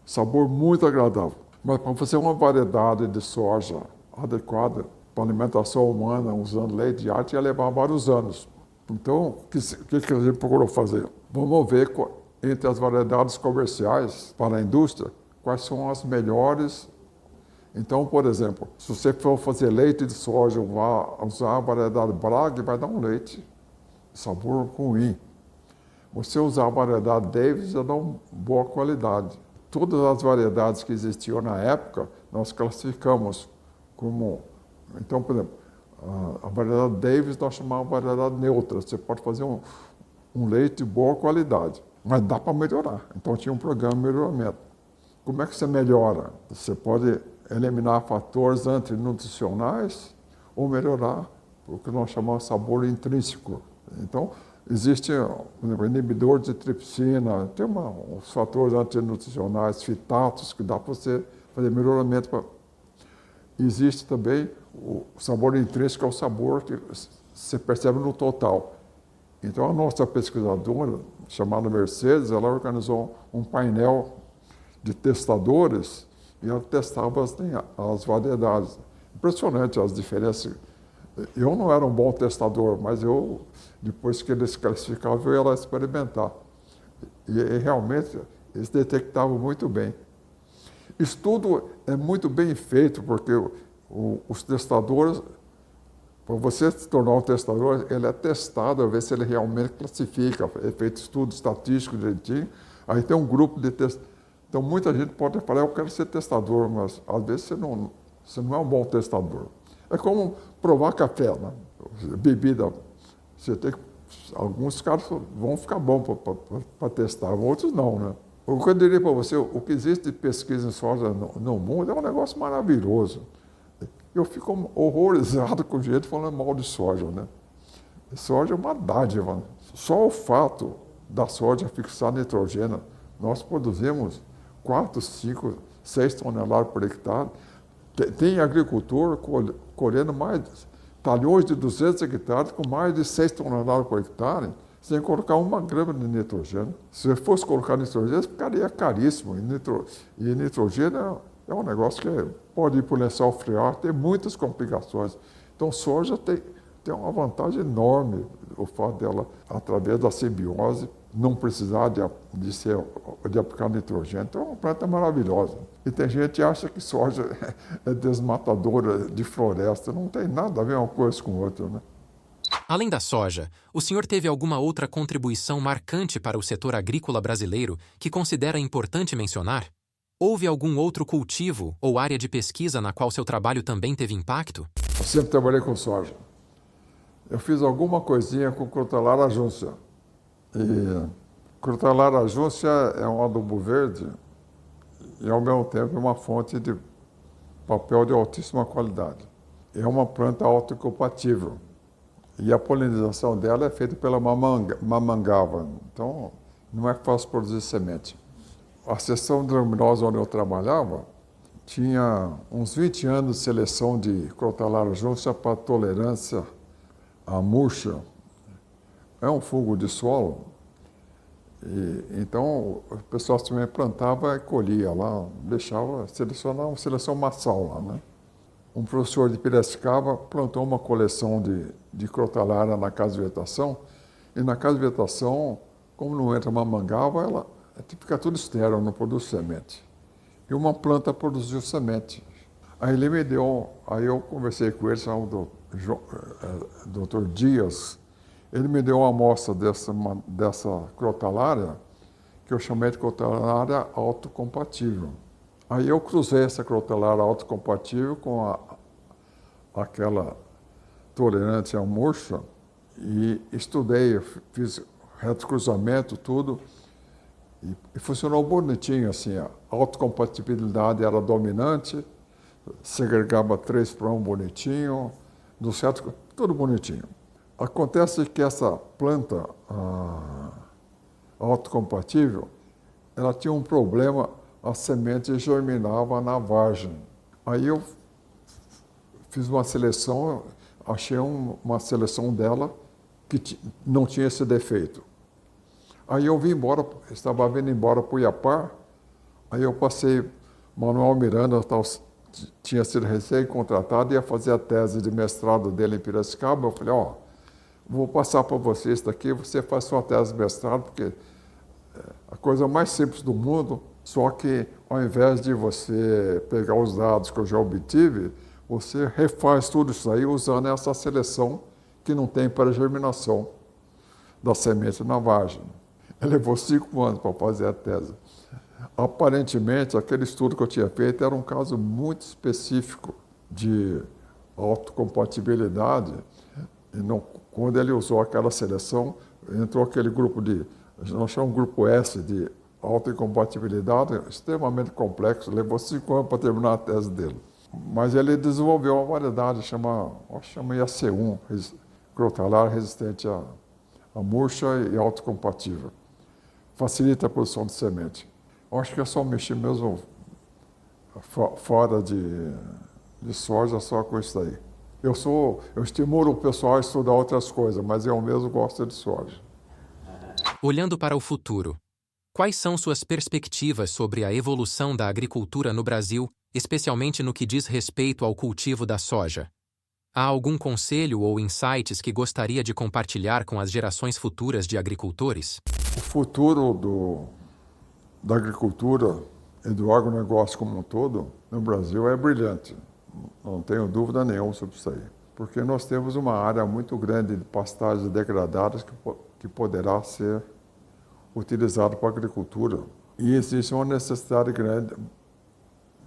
[SPEAKER 2] sabor muito agradável. Mas para fazer uma variedade de soja adequada para alimentação humana, usando leite de arte, ia levar vários anos. Então, o que a gente procurou fazer? Vamos ver, entre as variedades comerciais para a indústria, quais são as melhores. Então, por exemplo, se você for fazer leite de soja, usar a variedade Bragg, vai dar um leite de sabor ruim. Você usar a variedade Davis, já dá uma boa qualidade. Todas as variedades que existiam na época, nós classificamos como... Então, por exemplo, a variedade Davis nós chamamos de variedade neutra. Você pode fazer um leite de boa qualidade, mas dá para melhorar. Então tinha um programa de melhoramento. Como é que você melhora? Você pode eliminar fatores antinutricionais ou melhorar o que nós chamamos de sabor intrínseco. Então, existe um inibidor de tripsina, tem uns fatores antinutricionais, fitatos, que dá para você fazer melhoramento. Existe também o sabor intrínseco, é o sabor que você percebe no total. Então, a nossa pesquisadora, chamada Mercedes, ela organizou um painel de testadores e ela testava as variedades. Impressionante as diferenças. Eu não era um bom testador, mas depois que eles classificavam, eu ia lá experimentar. E realmente, eles detectavam muito bem. Isso tudo é muito bem feito, porque os testadores, para você se tornar um testador, ele é testado, a ver se ele realmente classifica, é feito estudo estatístico direitinho, aí tem um grupo de testadores. Então, muita gente pode falar, eu quero ser testador, mas às vezes você não é um bom testador. É como provar café, né? Bebida. Você tem que, alguns caras vão ficar bons para testar, outros não, né? O que eu diria para você, o que existe de pesquisa em soja no mundo é um negócio maravilhoso. Eu fico horrorizado com gente falando mal de soja, né? Soja é uma dádiva. Né? Só o fato da soja fixar nitrogênio, nós produzimos 4, 5, 6 toneladas por hectare. Tem agricultor colhendo talhões de 200 hectares com mais de 6 toneladas por hectare, sem colocar 1 grama de nitrogênio. Se fosse colocar nitrogênio, ficaria caríssimo. E nitrogênio é um negócio que pode ir para o lençol freático, tem muitas complicações. Então, soja tem uma vantagem enorme, o fato dela, através da simbiose, não precisar de aplicar nitrogênio. Então, é uma planta maravilhosa. E tem gente que acha que soja é desmatadora de floresta. Não tem nada a ver uma coisa com outra, né?
[SPEAKER 1] Além da soja, o senhor teve alguma outra contribuição marcante para o setor agrícola brasileiro que considera importante mencionar? Houve algum outro cultivo ou área de pesquisa na qual seu trabalho também teve impacto?
[SPEAKER 2] Eu sempre trabalhei com soja. Eu fiz alguma coisinha com Crotalara ajúncia. E Crotalara ajúncia é um adubo verde e, ao mesmo tempo, é uma fonte de papel de altíssima qualidade. É uma planta autoincompatível e a polinização dela é feita pela mamangava. Então, não é fácil produzir semente. A seção de leguminosa onde eu trabalhava tinha uns 20 anos de seleção de Crotalara ajúncia para tolerância à murcha. É um fungo de solo. Então, o pessoal também plantava e colhia lá, deixava selecionar uma seleção massal lá, né? Um professor de Piracicaba plantou uma coleção de Crotalara na casa de vegetação, e na casa de vegetação, como não entra mamangava, ela fica tudo estéril, não produz semente. E uma planta produziu semente. Aí ele me deu, aí eu conversei com ele, chamado Dr. Dias. Ele me deu uma amostra dessa crotalária, que eu chamei de crotalária autocompatível. Aí eu cruzei essa crotalária autocompatível com aquela tolerante à murcha e estudei, fiz retrocruzamento, tudo, e funcionou bonitinho, assim, a autocompatibilidade era dominante, segregava 3 para 1 bonitinho, do certo, tudo bonitinho. Acontece que essa planta autocompatível, ela tinha um problema, a semente germinava na vagem. Aí eu fiz uma seleção, achei uma seleção dela que não tinha esse defeito. Aí eu vim embora, estava vindo embora para o Iapar, aí eu passei, Manuel Miranda tinha sido recém-contratado, ia fazer a tese de mestrado dele em Piracicaba, eu falei, vou passar para você isso daqui, você faz sua tese de mestrado, porque é a coisa mais simples do mundo, só que ao invés de você pegar os dados que eu já obtive, você refaz tudo isso aí usando essa seleção que não tem para germinação da semente na vagem. Ele levou 5 anos para fazer a tese. Aparentemente, aquele estudo que eu tinha feito era um caso muito específico de autocompatibilidade. E não, quando ele usou aquela seleção, entrou aquele grupo nós chamamos grupo S de alta incompatibilidade, extremamente complexo, levou 5 anos para terminar a tese dele. Mas ele desenvolveu uma variedade, chama IAC1, crotalar resistente à murcha e autocompatível. Facilita a produção de semente. Eu acho que é só mexer mesmo fora de soja, só com isso daí. Eu estimulo o pessoal a estudar outras coisas, mas eu mesmo gosto de soja.
[SPEAKER 1] Olhando para o futuro, quais são suas perspectivas sobre a evolução da agricultura no Brasil, especialmente no que diz respeito ao cultivo da soja? Há algum conselho ou insights que gostaria de compartilhar com as gerações futuras de agricultores?
[SPEAKER 2] O futuro da agricultura e do agronegócio como um todo no Brasil é brilhante. Não tenho dúvida nenhuma sobre isso aí. Porque nós temos uma área muito grande de pastagens degradadas que poderá ser utilizada para a agricultura. E existe uma necessidade grande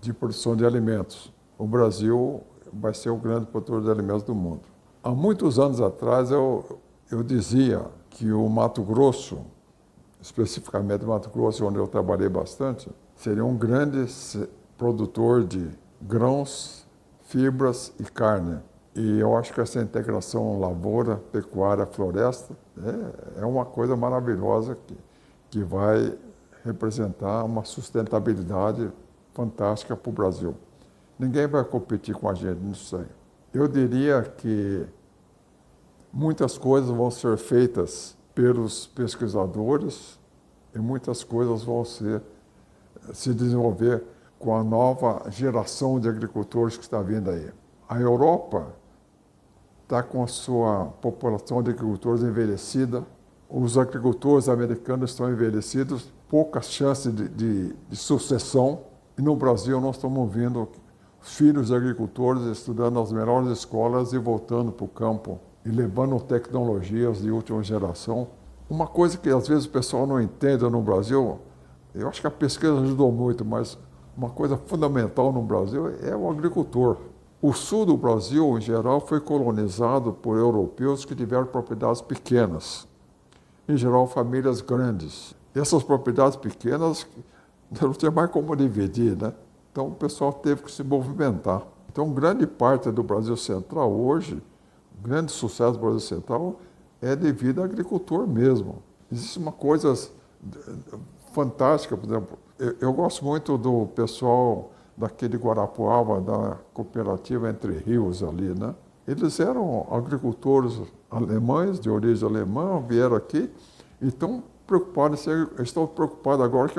[SPEAKER 2] de produção de alimentos. O Brasil vai ser o grande produtor de alimentos do mundo. Há muitos anos atrás eu dizia que o Mato Grosso, especificamente o Mato Grosso, onde eu trabalhei bastante, seria um grande produtor de grãos, fibras e carne. E eu acho que essa integração lavoura, pecuária, floresta é uma coisa maravilhosa que vai representar uma sustentabilidade fantástica para o Brasil. Ninguém vai competir com a gente nisso aí. Eu diria que muitas coisas vão ser feitas pelos pesquisadores e muitas coisas vão se desenvolver com a nova geração de agricultores que está vindo aí. A Europa está com a sua população de agricultores envelhecida, os agricultores americanos estão envelhecidos, poucas chances de sucessão, e no Brasil nós estamos vendo filhos de agricultores estudando nas melhores escolas e voltando para o campo e levando tecnologias de última geração. Uma coisa que às vezes o pessoal não entende no Brasil, eu acho que a pesquisa ajudou muito, mas uma coisa fundamental no Brasil é o agricultor. O sul do Brasil, em geral, foi colonizado por europeus que tiveram propriedades pequenas, em geral famílias grandes. E essas propriedades pequenas não tinha mais como dividir, né? Então o pessoal teve que se movimentar. Então grande parte do Brasil Central hoje, o grande sucesso do Brasil Central é devido ao agricultor mesmo. Existe uma coisa fantástica, por exemplo, eu gosto muito do pessoal daquele Guarapuava, da cooperativa Entre Rios ali, né? Eles eram agricultores alemães, de origem alemã, vieram aqui e estão preocupados agora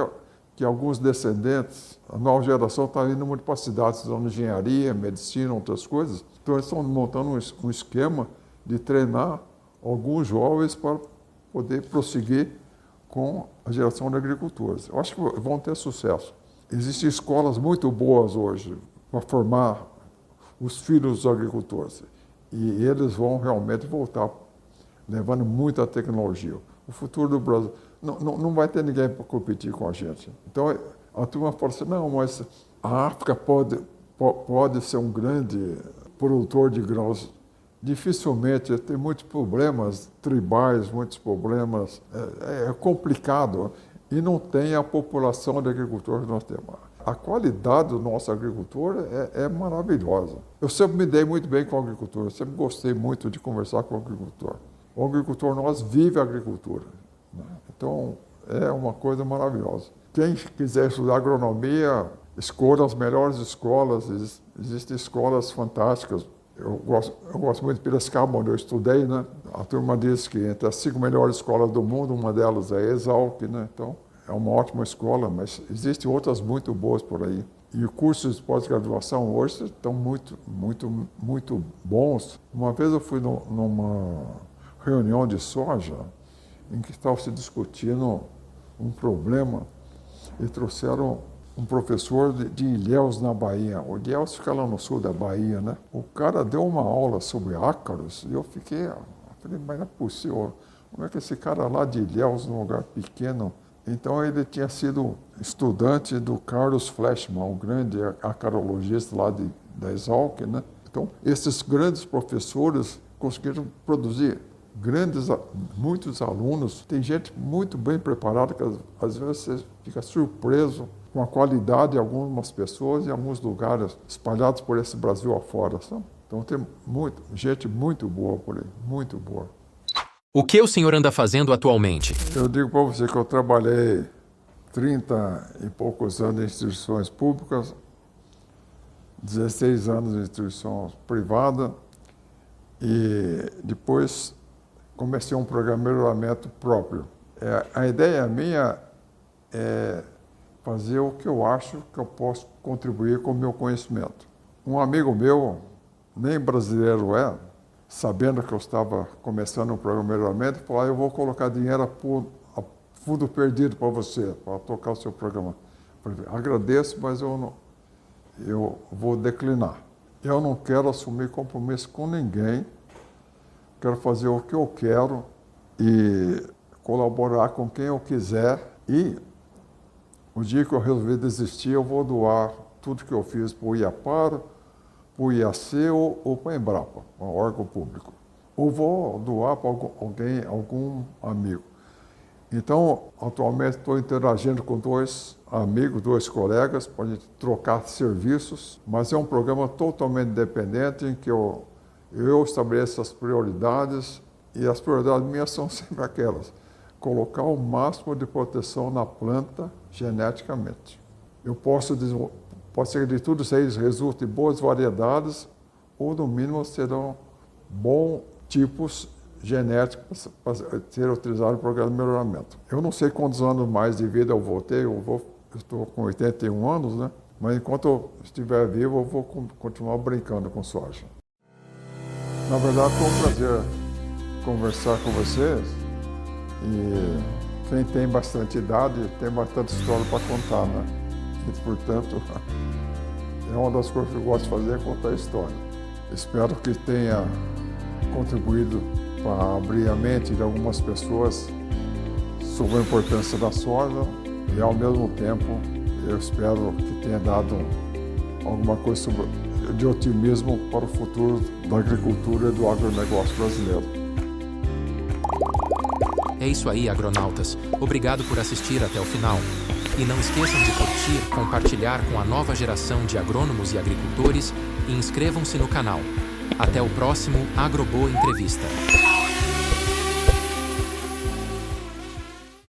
[SPEAKER 2] que alguns descendentes, a nova geração está indo muito para as cidades, estudando engenharia, medicina, outras coisas. Então eles estão montando um esquema de treinar alguns jovens para poder prosseguir com a geração de agricultores. Eu acho que vão ter sucesso. Existem escolas muito boas hoje para formar os filhos dos agricultores. E eles vão realmente voltar, levando muita tecnologia. O futuro do Brasil... Não vai ter ninguém para competir com a gente. Então, a turma fala assim, não, mas a África pode ser um grande produtor de grãos. Dificilmente, tem muitos problemas tribais, muitos problemas, é complicado. E não tem a população de agricultores que nós temos. A qualidade do nosso agricultor é maravilhosa. Eu sempre me dei muito bem com o agricultor, eu sempre gostei muito de conversar com o agricultor. O agricultor nosso vive a agricultura. Então, é uma coisa maravilhosa. Quem quiser estudar agronomia, escolha as melhores escolas. Existem escolas fantásticas. Eu gosto muito de Piracicaba, onde eu estudei, né? A turma diz que entre as 5 melhores escolas do mundo, uma delas é a Exalc, né? Então, é uma ótima escola, mas existem outras muito boas por aí. E cursos de pós-graduação hoje estão muito, muito, muito bons. Uma vez eu fui numa reunião de soja, em que estava se discutindo um problema e trouxeram um professor de Ilhéus, na Bahia. O Ilhéus fica lá no sul da Bahia, né? O cara deu uma aula sobre ácaros e eu falei, mas não é possível. Como é que esse cara lá de Ilhéus, num lugar pequeno... Então ele tinha sido estudante do Carlos Fleshman, um grande acarologista lá da Exalc, né? Então esses grandes professores conseguiram produzir muitos alunos, tem gente muito bem preparada, que às vezes você fica surpreso com a qualidade de algumas pessoas em alguns lugares espalhados por esse Brasil afora, sabe? Então tem gente muito boa por aí, muito boa.
[SPEAKER 1] O que o senhor anda fazendo atualmente?
[SPEAKER 2] Eu digo para você que eu trabalhei 30 e poucos anos em instituições públicas, 16 anos em instituição privada e depois comecei um programa de melhoramento próprio. A ideia minha é fazer o que eu acho que eu posso contribuir com o meu conhecimento. Um amigo meu, nem brasileiro sabendo que eu estava começando um programa de melhoramento, falou, eu vou colocar dinheiro a fundo perdido para você, para tocar o seu programa. Eu falei, agradeço, mas eu vou declinar. Eu não quero assumir compromisso com ninguém, quero fazer o que eu quero e colaborar com quem eu quiser. E o dia que eu resolver desistir, eu vou doar tudo que eu fiz para o IAPAR, para o IAC ou para a Embrapa, um órgão público. Ou vou doar para algum amigo. Então, atualmente estou interagindo com 2 amigos, 2 colegas, para a gente trocar serviços, mas é um programa totalmente independente em que eu estabeleço as prioridades e as prioridades minhas são sempre aquelas. Colocar o máximo de proteção na planta geneticamente. Pode ser que de tudo isso aí resulte boas variedades ou, no mínimo, serão bons tipos genéticos para ser utilizados no programa de melhoramento. Eu não sei quantos anos mais de vida eu vou ter, eu estou com 81 anos, né? Mas enquanto eu estiver vivo, eu vou continuar brincando com soja. Na verdade, foi um prazer conversar com vocês. E quem tem bastante idade tem bastante história para contar, né? E, portanto, é uma das coisas que eu gosto de fazer, é contar a história. Espero que tenha contribuído para abrir a mente de algumas pessoas sobre a importância da soja e, ao mesmo tempo, eu espero que tenha dado alguma coisa de otimismo para o futuro da agricultura e do agronegócio brasileiro.
[SPEAKER 1] É isso aí, agronautas. Obrigado por assistir até o final. E não esqueçam de curtir, compartilhar com a nova geração de agrônomos e agricultores e inscrevam-se no canal. Até o próximo AgroBoa Entrevista.